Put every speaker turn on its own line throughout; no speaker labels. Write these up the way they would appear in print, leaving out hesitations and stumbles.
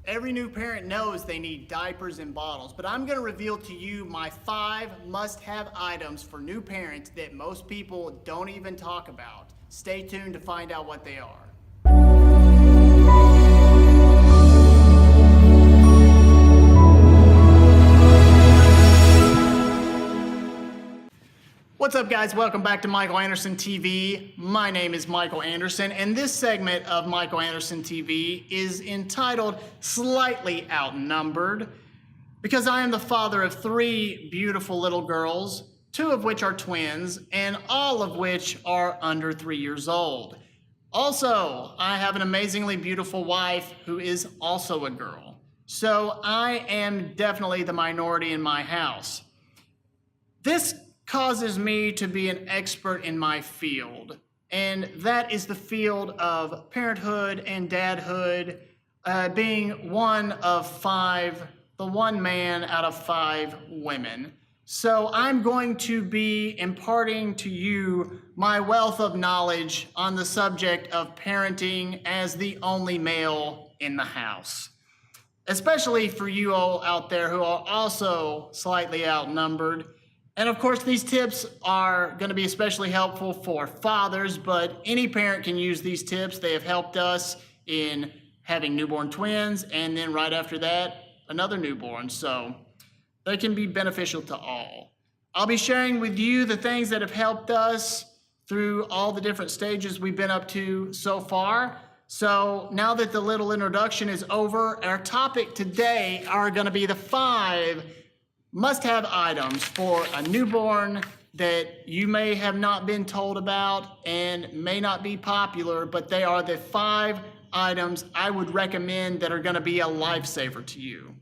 Every new parent knows they need diapers and bottles, but I'm going to reveal to you my 5 must-have items for new parents that most people don't even talk about. Stay tuned to find out what they are. What's up, guys? Welcome back to Michael Anderson TV. My name is Michael Anderson, and this segment of Michael Anderson TV is entitled Slightly Outnumbered, because I am the father of 3 beautiful little girls, 2 of which are twins, and all of which are under 3 years old. Also, I have an amazingly beautiful wife who is also a girl. So I am definitely the minority in my house. This causes me to be an expert in my field, and that is the field of parenthood and dadhood, being one of 5, the one man out of 5 women. So I'm going to be imparting to you my wealth of knowledge on the subject of parenting as the only male in the house, especially for you all out there who are also slightly outnumbered. And of course, these tips are going to be especially helpful for fathers, but any parent can use these tips. They have helped us in having newborn twins, and then right after that, another newborn. So they can be beneficial to all. I'll be sharing with you the things that have helped us through all the different stages we've been up to so far. So now that the little introduction is over, our topic today are going to be the 5 must-have items for a newborn that you may have not been told about and may not be popular, but they are the 5 items I would recommend that are going to be a lifesaver to you.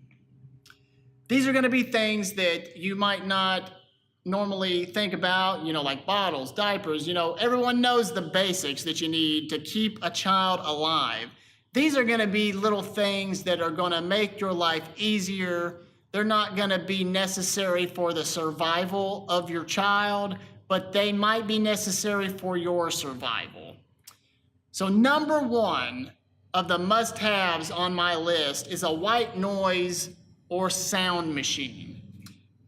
These are going to be things that you might not normally think about, like bottles, diapers. Everyone knows the basics that you need to keep a child alive. These are going to be little things that are going to make your life easier. They're not going to be necessary for the survival of your child, but they might be necessary for your survival. So number 1 of the must-haves on my list is a white noise or sound machine.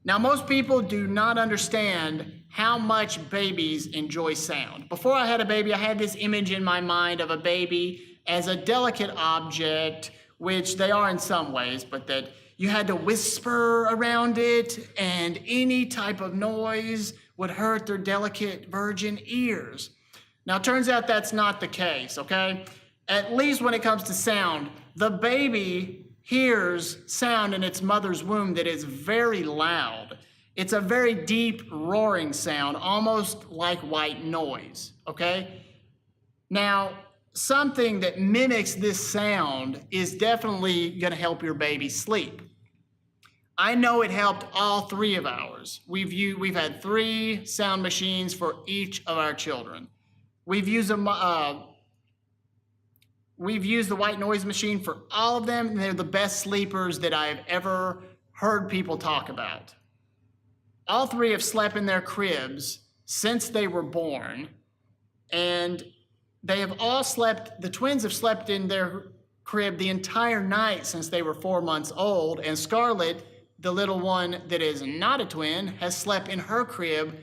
Now, most people do not understand how much babies enjoy sound. Before I had a baby, I had this image in my mind of a baby as a delicate object, which they are in some ways, but that you had to whisper around it, and any type of noise would hurt their delicate virgin ears. Now, it turns out that's not the case, okay? At least when it comes to sound, the baby hears sound in its mother's womb that is very loud. It's a very deep, roaring sound, almost like white noise, okay? Now, something that mimics this sound is definitely going to help your baby sleep. I know it helped all 3 of ours. We've had 3 sound machines for each of our children. We've used the white noise machine for all of them, and they're the best sleepers that I've ever heard people talk about. All 3 have slept in their cribs since they were born, and they have all slept, the twins have slept in their crib the entire night since they were 4 months old, and Scarlett, the little one that is not a twin, has slept in her crib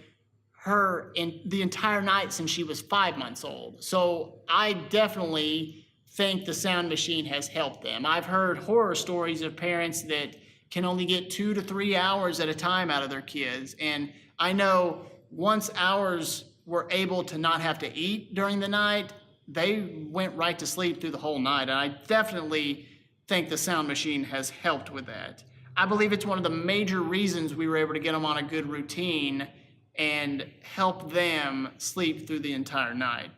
the entire night since she was 5 months old. So I definitely think the sound machine has helped them. I've heard horror stories of parents that can only get 2 to 3 hours at a time out of their kids. And I know once ours were able to not have to eat during the night, they went right to sleep through the whole night. And I definitely think the sound machine has helped with that. I believe it's one of the major reasons we were able to get them on a good routine and help them sleep through the entire night.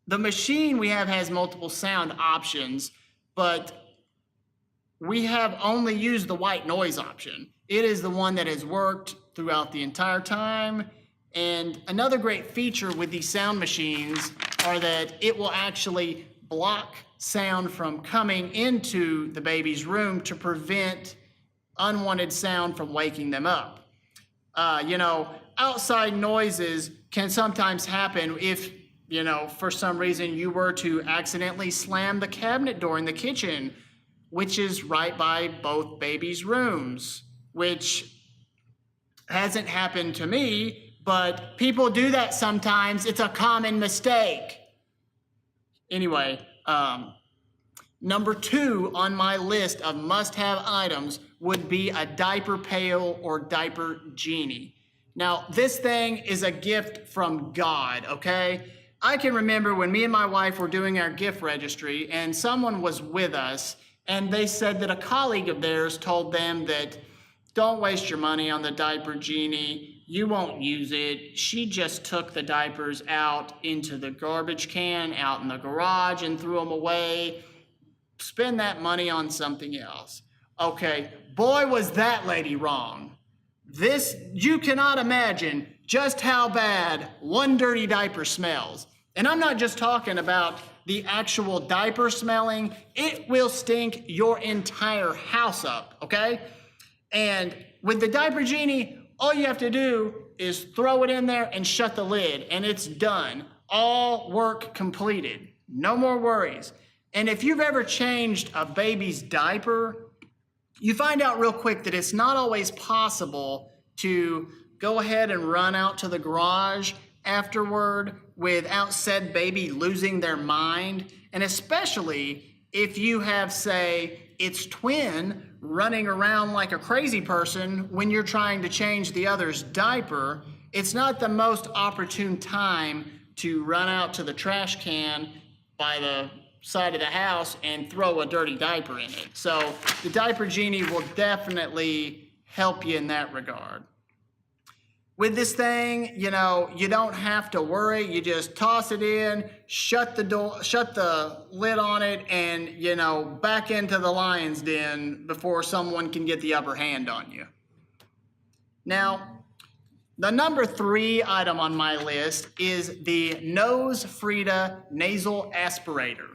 The machine we have has multiple sound options, but we have only used the white noise option. It is the one that has worked throughout the entire time. And another great feature with these sound machines are that it will actually block sound from coming into the baby's room to prevent unwanted sound from waking them up. Outside noises can sometimes happen if, for some reason you were to accidentally slam the cabinet door in the kitchen which is right by both babies' rooms, which hasn't happened to me, but people do that sometimes. It's a common mistake. Anyway, number 2 on my list of must-have items would be a diaper pail or diaper genie. Now, this thing is a gift from God, okay? I can remember when me and my wife were doing our gift registry and someone was with us and they said that a colleague of theirs told them that don't waste your money on the diaper genie. You won't use it. She just took the diapers out into the garbage can out in the garage and threw them away. Spend that money on something else. Okay, boy, was that lady wrong. You cannot imagine just how bad one dirty diaper smells. And I'm not just talking about the actual diaper smelling. It will stink your entire house up, okay? And with the diaper genie, all you have to do is throw it in there and shut the lid, and it's done. All work completed. No more worries. And if you've ever changed a baby's diaper, you find out real quick that it's not always possible to go ahead and run out to the garage afterward without said baby losing their mind. And especially if you have, say, its twin running around like a crazy person when you're trying to change the other's diaper, it's not the most opportune time to run out to the trash can by the side of the house and throw a dirty diaper in it. So the diaper genie will definitely help you in that regard. With this thing, you don't have to worry. You just toss it in, shut the lid on it, and, back into the lion's den before someone can get the upper hand on you. Now, the number 3 item on my list is the Nose Frida nasal aspirator.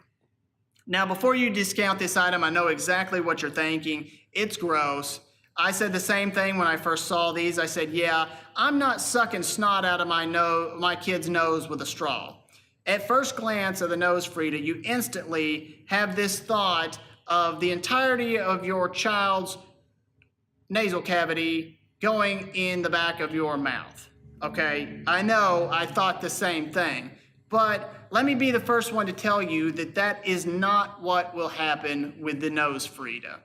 Now, before you discount this item, I know exactly what you're thinking. It's gross. I said the same thing when I first saw these. I said, yeah, I'm not sucking snot out of my kid's nose with a straw. At first glance of the Nose Frida, you instantly have this thought of the entirety of your child's nasal cavity going in the back of your mouth. Okay, I know I thought the same thing, but let me be the first one to tell you that that is not what will happen with the Nose Frida.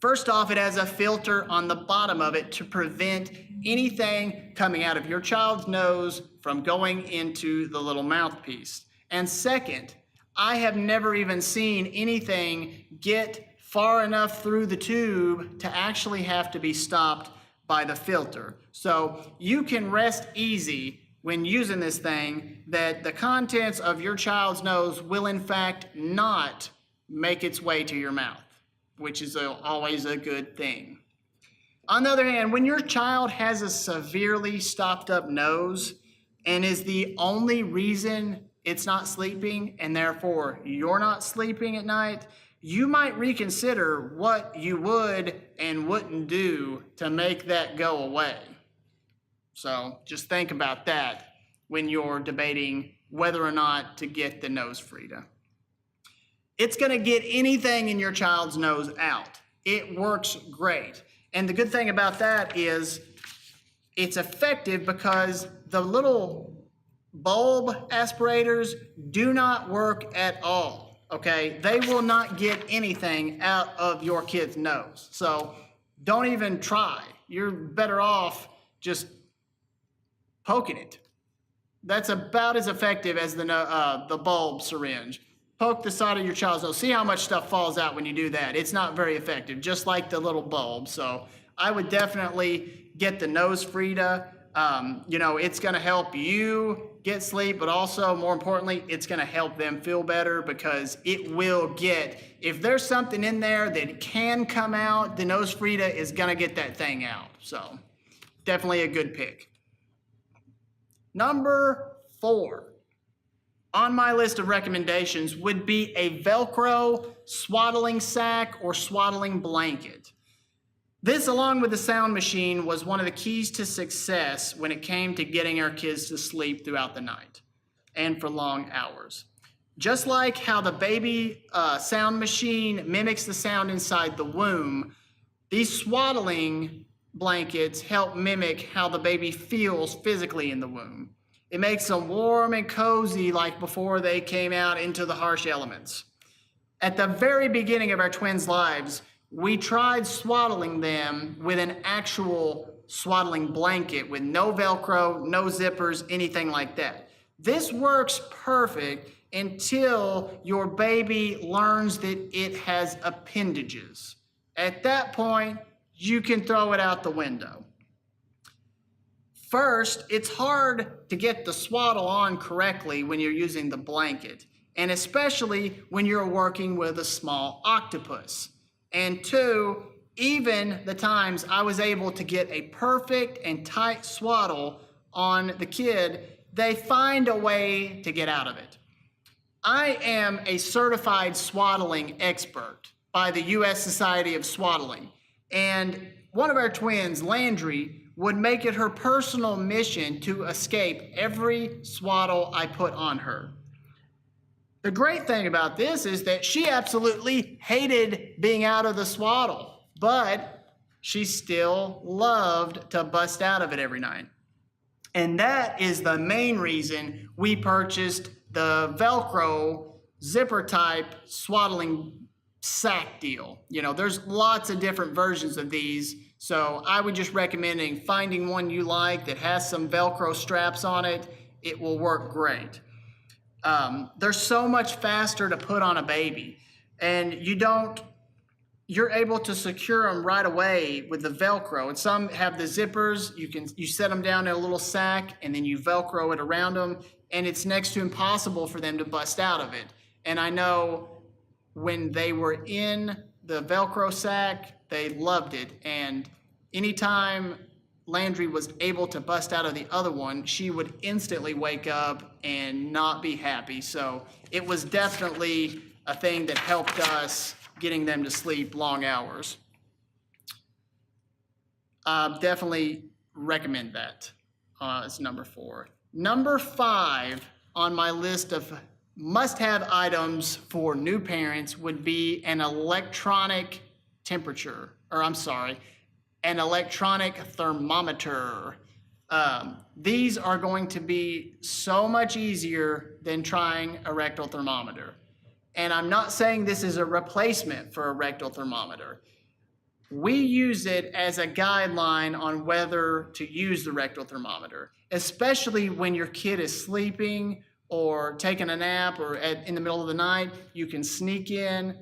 First off, it has a filter on the bottom of it to prevent anything coming out of your child's nose from going into the little mouthpiece. And second, I have never even seen anything get far enough through the tube to actually have to be stopped by the filter. So you can rest easy when using this thing that the contents of your child's nose will in fact not make its way to your mouth, which is always a good thing. On the other hand, when your child has a severely stopped up nose and is the only reason it's not sleeping and therefore you're not sleeping at night, you might reconsider what you would and wouldn't do to make that go away. So just think about that when you're debating whether or not to get the Nose Frida. It's going to get anything in your child's nose out. It works great. And the good thing about that is it's effective because the little bulb aspirators do not work at all, okay? They will not get anything out of your kid's nose. So don't even try. You're better off just poking it. That's about as effective as the bulb syringe. Poke the side of your child's nose. See how much stuff falls out when you do that. It's not very effective, just like the little bulb. So I would definitely get the Nose Frida. It's going to help you get sleep, but also, more importantly, it's going to help them feel better because it will if there's something in there that can come out, the Nose Frida is going to get that thing out. So definitely a good pick. Number 4. On my list of recommendations would be a Velcro swaddling sack or swaddling blanket. This, along with the sound machine, was one of the keys to success when it came to getting our kids to sleep throughout the night and for long hours. Just like how the baby sound machine mimics the sound inside the womb, these swaddling blankets help mimic how the baby feels physically in the womb. It makes them warm and cozy like before they came out into the harsh elements. At the very beginning of our twins' lives, we tried swaddling them with an actual swaddling blanket with no Velcro, no zippers, anything like that. This works perfect until your baby learns that it has appendages. At that point, you can throw it out the window. First, it's hard to get the swaddle on correctly when you're using the blanket, and especially when you're working with a small octopus. And two, even the times I was able to get a perfect and tight swaddle on the kid, they find a way to get out of it. I am a certified swaddling expert by the U.S. Society of Swaddling, and one of our twins, Landry, would make it her personal mission to escape every swaddle I put on her. The great thing about this is that she absolutely hated being out of the swaddle, but she still loved to bust out of it every night. And that is the main reason we purchased the Velcro zipper type swaddling sack deal. You know, there's lots of different versions of these, so I would just recommend finding one you like that has some Velcro straps on it. It will work great. They're so much faster to put on a baby, and you're able to secure them right away with the Velcro. And some have the zippers. You set them down in a little sack and then you Velcro it around them, and it's next to impossible for them to bust out of it. And I know when they were in the Velcro sack, they loved it. And anytime Landry was able to bust out of the other one, she would instantly wake up and not be happy. So it was definitely a thing that helped us getting them to sleep long hours. Definitely recommend that as number 4. Number 5 on my list of must-have items for new parents would be an electronic thermometer. These are going to be so much easier than trying a rectal thermometer. And I'm not saying this is a replacement for a rectal thermometer. We use it as a guideline on whether to use the rectal thermometer, especially when your kid is sleeping or taking a nap or in the middle of the night. You can sneak in,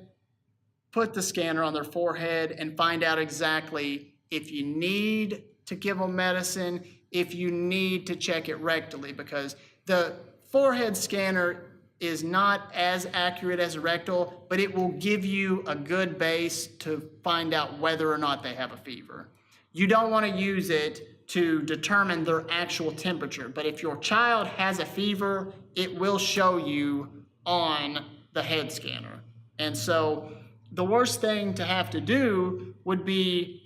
put the scanner on their forehead, and find out exactly if you need to give them medicine, if you need to check it rectally, because the forehead scanner is not as accurate as a rectal, but it will give you a good base to find out whether or not they have a fever. You don't want to use it to determine their actual temperature, but if your child has a fever, it will show you on the head scanner. And so the worst thing to have to do would be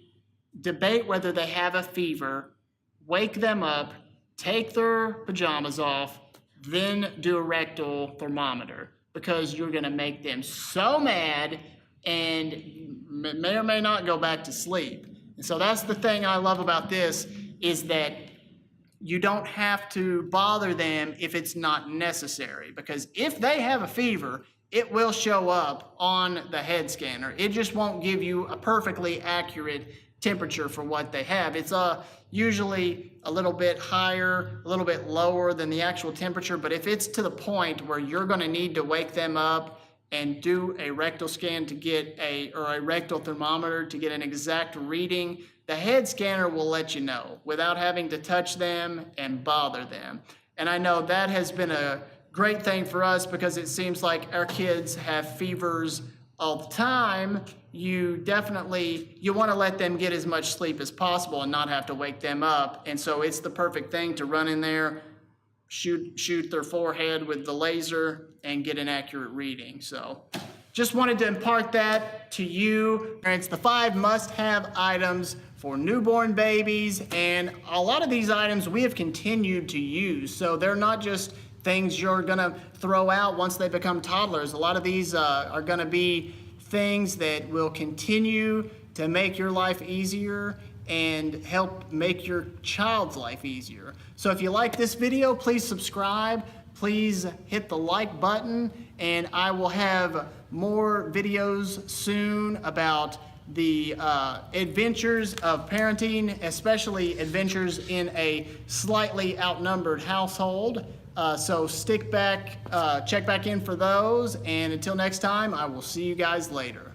debate whether they have a fever, wake them up, take their pajamas off, then do a rectal thermometer, because you're going to make them so mad and may or may not go back to sleep. And so that's the thing I love about this, is that you don't have to bother them if it's not necessary, because if they have a fever, it will show up on the head scanner. It just won't give you a perfectly accurate temperature for what they have. It's usually a little bit higher, a little bit lower than the actual temperature, but if it's to the point where you're going to need to wake them up and do a rectal scan to get a rectal thermometer to get an exact reading, the head scanner will let you know without having to touch them and bother them. And I know that has been a great thing for us, because it seems like our kids have fevers all the time. You want to let them get as much sleep as possible and not have to wake them up. And so it's the perfect thing to run in there, shoot their forehead with the laser, and get an accurate reading. So just wanted to impart that to you. It's the 5 must-have items for newborn babies, and a lot of these items we have continued to use. So they're not just things you're gonna throw out once they become toddlers. A lot of these are gonna be things that will continue to make your life easier and help make your child's life easier. So if you like this video, please subscribe, please hit the like button, and I will have more videos soon about the adventures of parenting, especially adventures in a slightly outnumbered household. So stick back, check back in for those, and until next time, I will see you guys later.